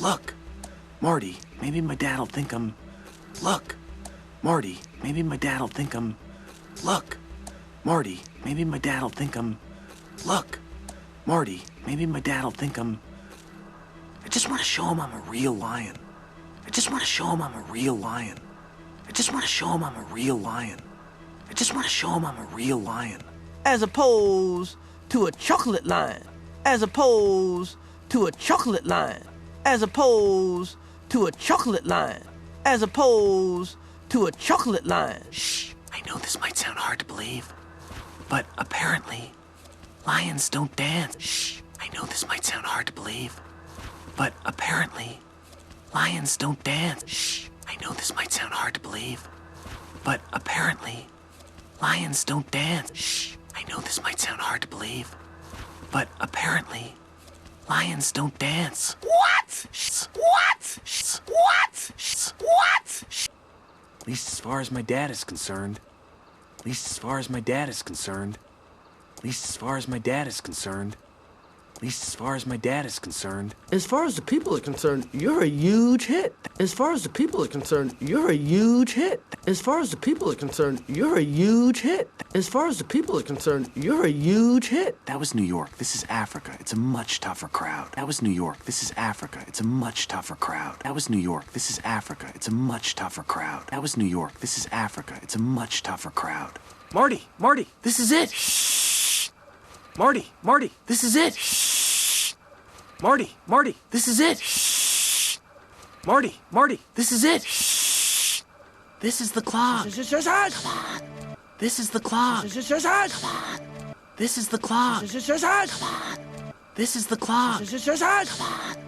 Look, Marty, maybe my dad'll think I'm... Look, Marty, maybe my dad'll think I'm... Look, Marty, maybe my dad'll think I'm... Look, Marty, maybe my dad'll think I'm... I just want to show him I'm a real lion. I just want to show him I'm a real lion. I just want to show him I'm a real lion. I just want to show him I'm a real lion. As opposed to a chocolate lion. As opposed to a chocolate lion. As opposed to a chocolate lion. As opposed to a chocolate lion. Shh, I know this might sound hard to believe, but apparently, lions don't dance. Shh, I know this might sound hard to believe, but apparently, lions don't dance. Shh, I know this might sound hard to believe, but apparently, lions don't dance. Shh, I know this might sound hard to believe, but apparently, lions don't dance. What? Shh. What? Shh. What? Shh. What? Shh. At least as far as my dad is concerned. At least as far as my dad is concerned. At least as far as my dad is concerned. At least as far as my dad is concerned. As far as the people are concerned, you're a huge hit. As far as the people are concerned, you're a huge hit. As far as the people are concerned, you're a huge hit. As far as the people are concerned, you're a huge hit. That was New York. This is Africa. It's a much tougher crowd. That was New York. This is Africa. It's a much tougher crowd. That was New York. This is Africa. It's a much tougher crowd. That was New York. This is Africa. It's a much tougher crowd. Marty, this is it. Shh. Marty, this is it. Shh. Marty, this is it. Shh. Marty, this is it. Shh. This is the clock. Come on. This is the clock. Come on. This is the clock. Come on. This is the clock. Come on.